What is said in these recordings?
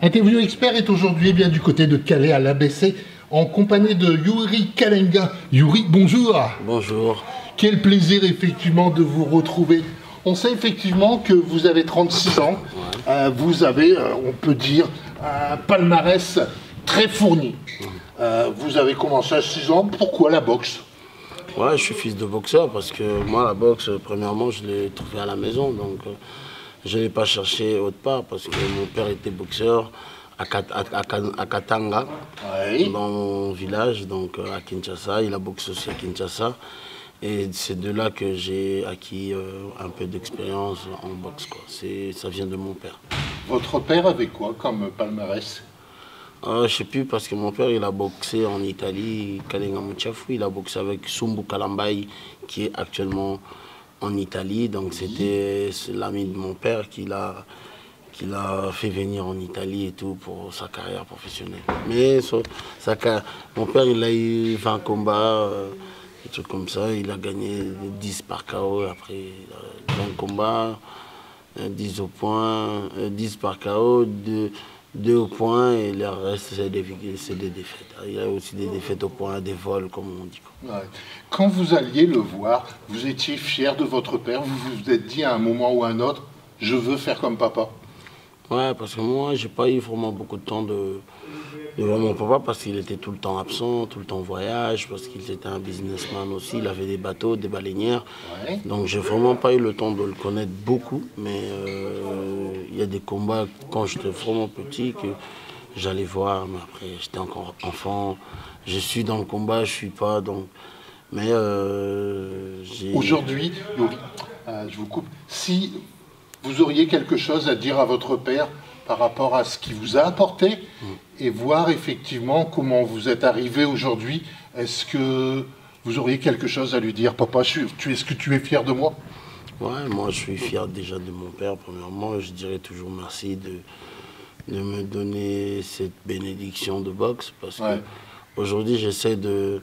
Interview Expert est aujourd'hui bien du côté de Calais à l'ABC en compagnie de Youri Kalenga. Youri, bonjour. Bonjour. Quel plaisir effectivement de vous retrouver. On sait effectivement que vous avez 36 ans. Vous avez, on peut dire, un palmarès très fourni. Vous avez commencé à 6 ans. Pourquoi la boxe? Ouais, je suis fils de boxeur parce que moi, la boxe, premièrement, je l'ai trouvée à la maison. Donc, je ne l'ai pas cherché autre part parce que mon père était boxeur à Katanga, Oui. dans mon village, donc à Kinshasa. Il a boxé aussi à Kinshasa. Et c'est de là que j'ai acquis un peu d'expérience en boxe, quoi. Ça vient de mon père. Votre père avait quoi comme palmarès? Je ne sais plus parce que mon père il a boxé en Italie, Kalenga Muchafu, il a boxé avec Sumbu Kalambai qui est actuellement en Italie. Donc c'est l'ami de mon père qui l'a fait venir en Italie et tout pour sa carrière professionnelle. Mais mon père il a eu 20 combats, des trucs comme ça, il a gagné 10 par KO après 20 combats, 10 au point, 10 par KO, 2 au point et le reste c'est des défaites. Il y a aussi des défaites au point, des vols comme on dit. Ouais. Quand vous alliez le voir, vous étiez fier de votre père, vous vous êtes dit à un moment ou à un autre, je veux faire comme papa? Ouais, parce que moi j'ai pas eu vraiment beaucoup de temps de voir mon papa parce qu'il était tout le temps absent, tout le temps en voyage, parce qu'il était un businessman aussi, il avait des bateaux, des baleinières. Ouais. Donc j'ai vraiment pas eu le temps de le connaître beaucoup, mais il y a des combats quand j'étais vraiment petit que j'allais voir, mais après j'étais encore enfant, je suis dans le combat, je suis pas, donc... Mais Aujourd'hui, Youri, je vous coupe, si vous auriez quelque chose à dire à votre père par rapport à ce qu'il vous a apporté et voir effectivement comment vous êtes arrivé aujourd'hui, est-ce que vous auriez quelque chose à lui dire? Papa, est-ce que tu es fier de moi? Ouais, moi je suis fier déjà de mon père, premièrement. Je dirais toujours merci de me donner cette bénédiction de boxe parce que aujourd'hui j'essaie de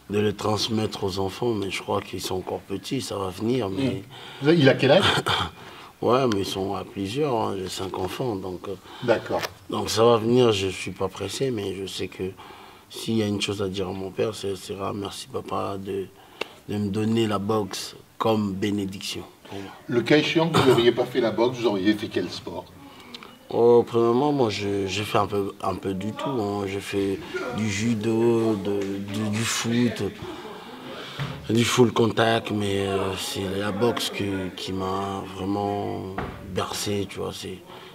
le transmettre aux enfants, mais je crois qu'ils sont encore petits, ça va venir. Mais... Il a quel âge? Ouais, mais ils sont à plusieurs, hein. J'ai 5 enfants, donc... D'accord. Donc ça va venir, je ne suis pas pressé, mais je sais que s'il y a une chose à dire à mon père, ce sera merci papa de me donner la boxe comme bénédiction. Le cas échéant que vous n'auriez pas fait la boxe, vous auriez fait quel sport? Oh, premièrement, moi j'ai fait un peu du tout, hein. J'ai fait du judo, du foot, du full contact, mais c'est la boxe qui m'a vraiment bercé, tu vois.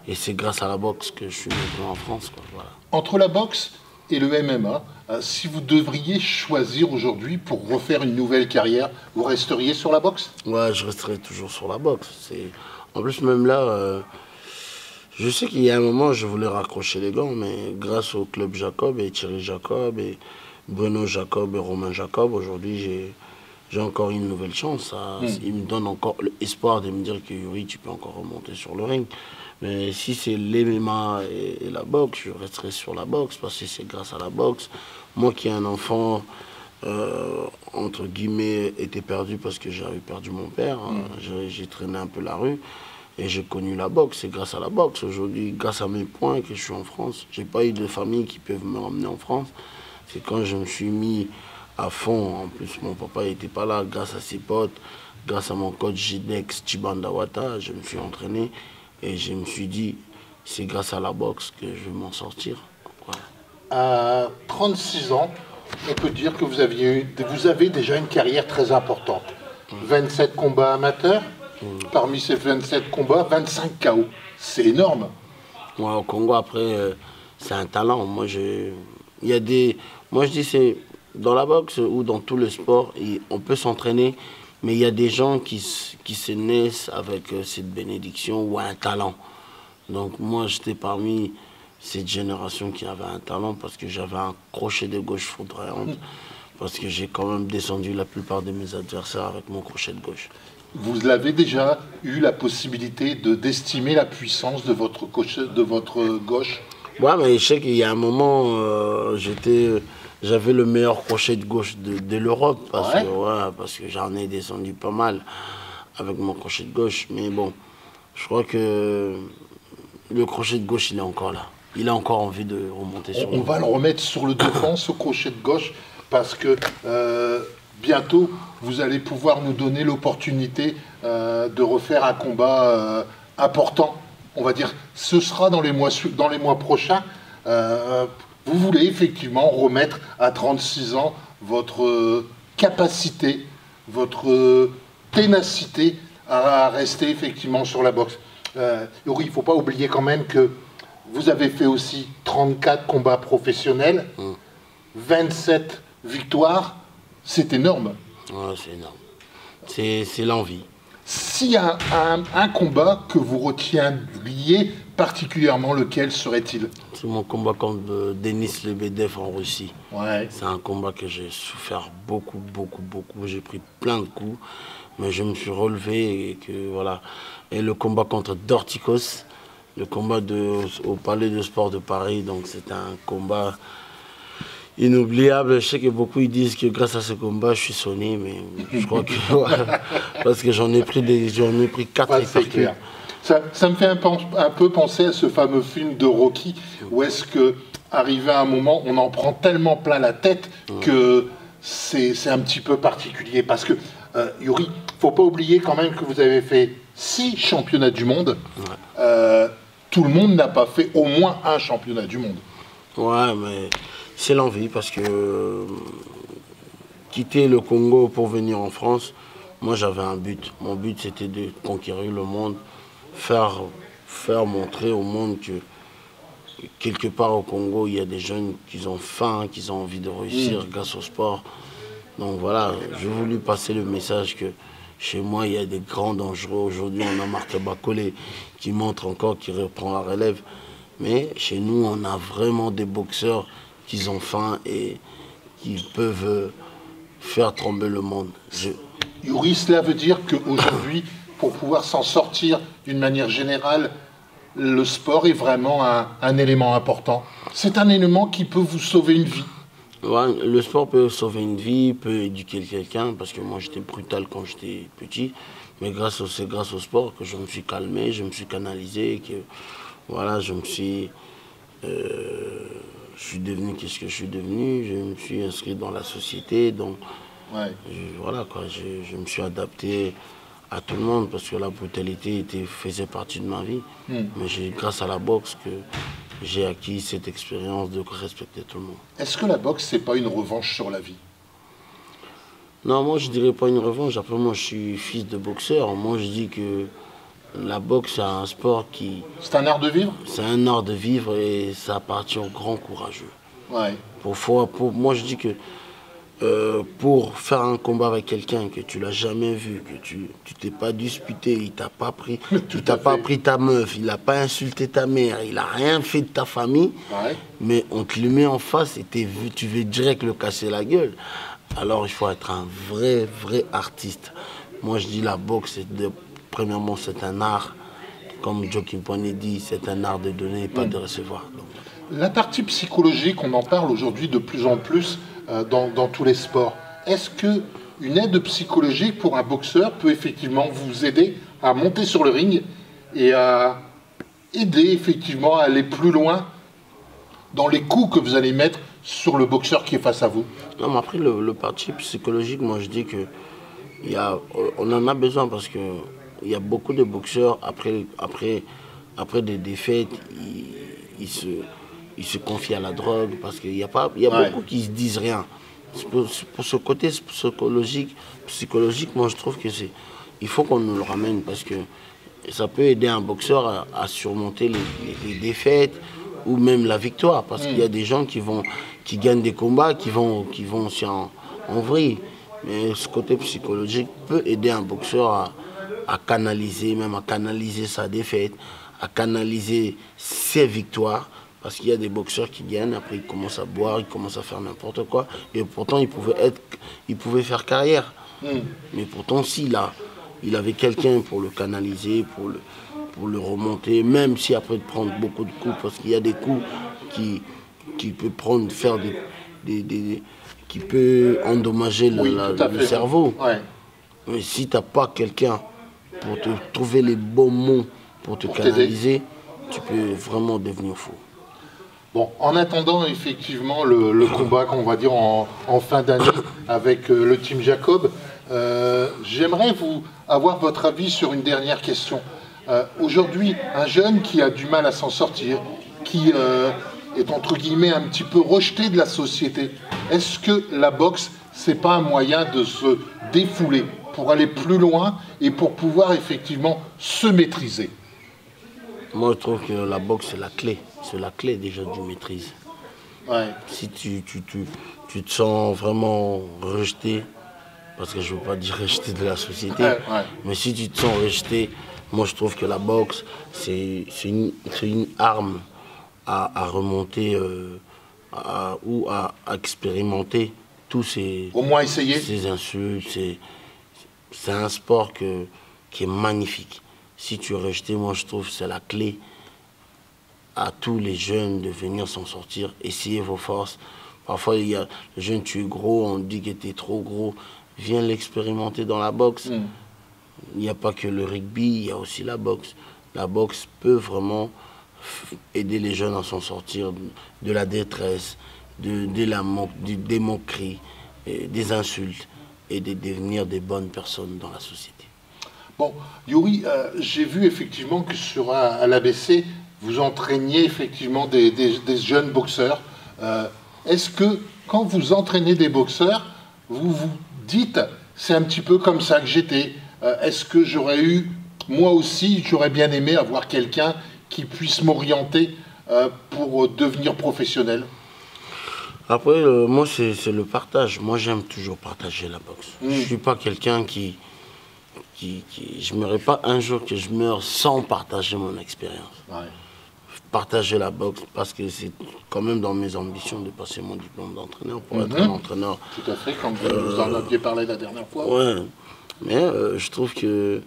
Et c'est grâce à la boxe que je suis maintenant en France, quoi, voilà. Entre la boxe et le MMA, si vous devriez choisir aujourd'hui pour refaire une nouvelle carrière, vous resteriez sur la boxe? Ouais, je resterai toujours sur la boxe. En plus, même là, je sais qu'il y a un moment, je voulais raccrocher les gants, mais grâce au club Jacob et Thierry Jacob et Bruno Jacob et Romain Jacob, aujourd'hui, j'ai encore une nouvelle chance. Il me donne encore l'espoir de me dire que oui, tu peux encore remonter sur le ring. Mais si c'est l'MMA et la boxe, je resterai sur la boxe parce que c'est grâce à la boxe. Moi qui ai un enfant, entre guillemets, était perdu parce que j'avais perdu mon père. Hein. J'ai traîné un peu la rue et j'ai connu la boxe. C'est grâce à la boxe aujourd'hui, grâce à mes points que je suis en France. J'ai pas eu de famille qui peuvent me ramener en France. C'est quand je me suis mis à fond. En plus, mon papa n'était pas là. Grâce à ses potes, grâce à mon coach Jidex Chibandawata, je me suis entraîné et je me suis dit, c'est grâce à la boxe que je vais m'en sortir. Voilà. À 36 ans, on peut dire que vous avez déjà une carrière très importante. 27 combats amateurs, parmi ces 27 combats, 25 KO. C'est énorme. Moi, au Congo, après, c'est un talent. Moi, je dis, c'est dans la boxe ou dans tout le sport, on peut s'entraîner, mais il y a des gens qui se naissent avec cette bénédiction ou un talent. Donc moi, j'étais parmi cette génération qui avait un talent parce que j'avais un crochet de gauche foudroyant, parce que j'ai quand même descendu la plupart de mes adversaires avec mon crochet de gauche. Vous avez déjà eu la possibilité d'estimer la puissance de votre gauche? Ouais, mais je sais qu'il y a un moment, j'avais le meilleur crochet de gauche de l'Europe, parce que j'en ai descendu pas mal avec mon crochet de gauche. Mais bon, je crois que le crochet de gauche, il est encore là. il a encore envie de remonter sur On va le remettre sur le devant, ce crochet de gauche, parce que bientôt, vous allez pouvoir nous donner l'opportunité de refaire un combat important. On va dire, ce sera dans les mois prochains. Vous voulez effectivement remettre à 36 ans votre capacité, votre ténacité à rester effectivement sur la boxe. Youri, il ne faut pas oublier quand même que vous avez fait aussi 34 combats professionnels, 27 victoires, c'est énorme. Ouais, c'est énorme. C'est l'envie. S'il y a un combat que vous retiendriez particulièrement, lequel serait-il? C'est mon combat contre Denis Lebedev en Russie. Ouais. C'est un combat que j'ai souffert beaucoup. J'ai pris plein de coups, mais je me suis relevé et que voilà. Et le combat contre Dorticos, le combat au Palais de Sport de Paris, donc c'est un combat inoubliable. Je sais que beaucoup ils disent que grâce à ce combat, je suis sonné, mais je crois que ouais, parce que j'en ai pris 4 Ouais, c'est clair. Ça me fait un peu penser à ce fameux film de Rocky, où est-ce que, arrivé à un moment, on en prend tellement plein la tête que c'est un petit peu particulier. Parce que, Youri, il ne faut pas oublier quand même que vous avez fait 6 championnats du monde. Tout le monde n'a pas fait au moins un championnat du monde. Ouais, mais c'est l'envie parce que quitter le Congo pour venir en France, moi j'avais un but. Mon but c'était de conquérir le monde, faire montrer au monde que quelque part au Congo, il y a des jeunes qui ont faim, qui ont envie de réussir grâce au sport. Donc voilà, j'ai voulu passer le message que chez moi, il y a des grands dangereux. Aujourd'hui, on a Martin Bacolé qui montre encore, qui reprend la relève. Mais chez nous, on a vraiment des boxeurs qui ont faim et qui peuvent faire trembler le monde. Youri, cela veut dire qu'aujourd'hui, pour pouvoir s'en sortir d'une manière générale, le sport est vraiment un élément important. C'est un élément qui peut vous sauver une vie. Ouais, le sport peut sauver une vie, peut éduquer quelqu'un, parce que moi j'étais brutal quand j'étais petit, mais c'est grâce au sport que je me suis calmé, je me suis canalisé, que voilà, je suis devenu qu'est-ce que je suis devenu, je me suis inscrit dans la société, donc voilà quoi, je me suis adapté à tout le monde parce que la brutalité faisait partie de ma vie, mais grâce à la boxe que j'ai acquis cette expérience de respecter tout le monde. Est-ce que la boxe, c'est pas une revanche sur la vie? Non, moi je dirais pas une revanche. Après, moi je suis fils de boxeur. Moi je dis que la boxe, c'est un sport qui... C'est un art de vivre? C'est un art de vivre et ça appartient aux grands courageux. Ouais. Moi je dis que pour faire un combat avec quelqu'un que tu l'as jamais vu, que tu t'es pas disputé, il t'a pas pris, pris ta meuf, il n'a pas insulté ta mère, il a rien fait de ta famille, mais on te le met en face et tu veux direct le casser la gueule. Alors il faut être un vrai artiste. Moi je dis la boxe, premièrement c'est un art, comme Joe Kimpone dit, c'est un art de donner et pas de recevoir. Donc, la partie psychologique, on en parle aujourd'hui de plus en plus dans tous les sports. Est-ce qu'une aide psychologique pour un boxeur peut effectivement vous aider à monter sur le ring et à aider effectivement à aller plus loin dans les coups que vous allez mettre sur le boxeur qui est face à vous? Non, mais après le parti psychologique, moi je dis que on en a besoin parce que il y a beaucoup de boxeurs après des défaites, ils se confient à la drogue parce qu'il y a beaucoup qui se disent rien. Pour ce côté psychologique, moi je trouve que il faut qu'on nous le ramène parce que ça peut aider un boxeur à surmonter les défaites ou même la victoire parce qu'il y a des gens qui gagnent des combats qui vont aussi en vrille. Mais ce côté psychologique peut aider un boxeur à canaliser sa défaite, à canaliser ses victoires. Parce qu'il y a des boxeurs qui gagnent, après ils commencent à boire, ils commencent à faire n'importe quoi. Et pourtant, ils pouvaient faire carrière. Mais pourtant, il avait quelqu'un pour le canaliser, pour le remonter, même si après de prendre beaucoup de coups, parce qu'il y a des coups qui peut qui peut endommager le cerveau. Ouais. Mais si tu n'as pas quelqu'un pour te trouver les bons mots, pour te canaliser, tu peux vraiment devenir fou. Bon, en attendant effectivement le combat qu'on va dire en fin d'année avec le Team Jacob, j'aimerais avoir votre avis sur une dernière question. Aujourd'hui, un jeune qui a du mal à s'en sortir, qui est entre guillemets un petit peu rejeté de la société, est-ce que la boxe, c'est pas un moyen de se défouler pour aller plus loin et pour pouvoir effectivement se maîtriser? Moi, je trouve que la boxe, c'est la clé. C'est la clé déjà du maîtrise. Ouais. Si tu te sens vraiment rejeté, parce que je ne veux pas dire rejeté de la société, mais si tu te sens rejeté, moi je trouve que la boxe, c'est une arme à remonter ou à expérimenter tous ces, au moins essayer. Ces insultes. C'est un sport qui est magnifique. Si tu es rejeté, moi je trouve que c'est la clé à tous les jeunes de venir s'en sortir. Essayez vos forces. Parfois, il y a le jeune, tu es gros, on dit que tu es trop gros. Viens l'expérimenter dans la boxe. Il n'y a pas que le rugby, il y a aussi la boxe. La boxe peut vraiment aider les jeunes à s'en sortir de la détresse, des moqueries, des insultes et de devenir des bonnes personnes dans la société. Bon, Youri, j'ai vu effectivement que à l'ABC, vous entraîniez effectivement des jeunes boxeurs. Est-ce que quand vous entraînez des boxeurs, vous vous dites, c'est un petit peu comme ça que j'étais, est-ce que moi aussi, j'aurais bien aimé avoir quelqu'un qui puisse m'orienter pour devenir professionnel? Après, moi, c'est le partage. Moi, j'aime toujours partager la boxe. Je ne suis pas quelqu'un je ne mourrai pas un jour que je meure sans partager mon expérience. Ouais. Partager la boxe, parce que c'est quand même dans mes ambitions de passer mon diplôme d'entraîneur pour être un entraîneur. Tout à fait, comme vous en aviez parlé la dernière fois. Ouais, mais je trouve que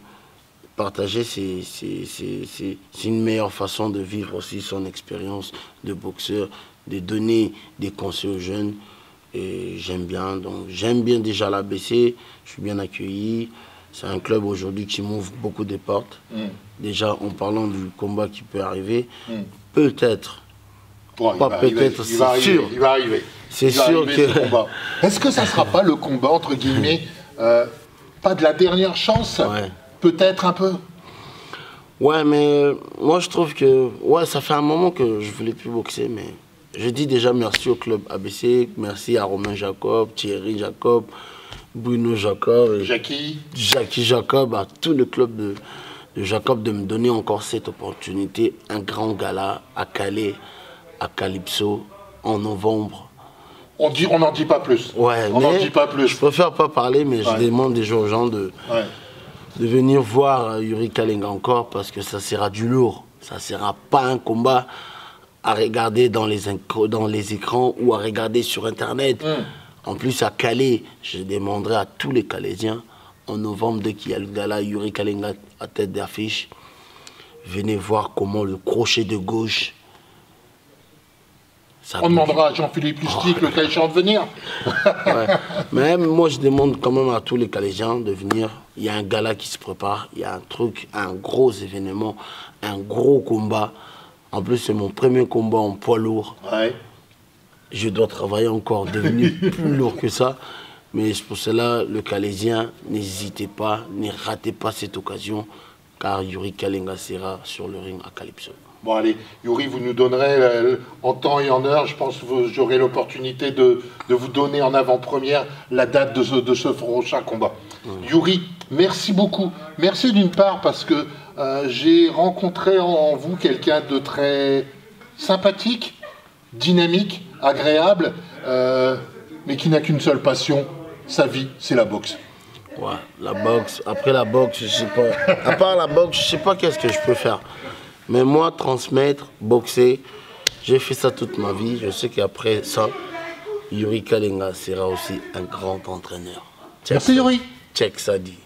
partager, c'est une meilleure façon de vivre aussi son expérience de boxeur, de donner des conseils aux jeunes. Et j'aime bien, donc j'aime bien déjà l'ABC, je suis bien accueilli. C'est un club aujourd'hui qui m'ouvre beaucoup de portes. Déjà, en parlant du combat qui peut arriver, peut-être, pas peut-être, c'est sûr. Il va arriver. C'est sûr que... Est-ce que ça ne sera pas le combat, entre guillemets, pas de la dernière chance, peut-être un peu? Ouais, mais moi je trouve que... Ouais, ça fait un moment que je ne voulais plus boxer, mais je dis déjà merci au club ABC, merci à Romain Jacob, Thierry Jacob, Bruno Jacob, Jackie Jacob, à tout le club de Jacob de me donner encore cette opportunité, un grand gala à Calais, à Calypso, en novembre. On n'en dit pas plus. Ouais, on n'en dit pas plus. Je préfère pas parler, mais je demande déjà aux gens de venir voir Youri Kalenga encore, parce que ça sera du lourd. Ça ne sera pas un combat à regarder dans les écrans ou à regarder sur Internet. En plus, à Calais, je demanderai à tous les Calaisiens, en novembre, dès qu'il y a le gala Youri Kalenga à tête d'affiche, venez voir comment le crochet de gauche... On demandera à Jean-Philippe Lustig, le Calaisien, de venir. Mais moi, je demande quand même à tous les Calaisiens de venir. Il y a un gala qui se prépare, il y a un truc, un gros événement, un gros combat. En plus, c'est mon premier combat en poids lourd. Je dois travailler encore, devenir plus lourd que ça. Mais pour cela, le Calaisien, n'hésitez pas, ne ratez pas cette occasion, car Youri Kalenga sera sur le ring à Calypso. Bon allez, Youri, vous nous donnerez en temps et en heure, je pense que j'aurai l'opportunité de vous donner en avant-première la date de ce prochain combat. Youri, merci beaucoup. Merci d'une part parce que j'ai rencontré en vous quelqu'un de très sympathique, dynamique, agréable, mais qui n'a qu'une seule passion, sa vie, c'est la boxe. Ouais, la boxe. Après la boxe, je sais pas. À part la boxe, je sais pas qu'est-ce que je peux faire. Mais moi, transmettre, boxer, j'ai fait ça toute ma vie. Je sais qu'après ça, Youri Kalenga sera aussi un grand entraîneur. Merci Youri. Check ça dit.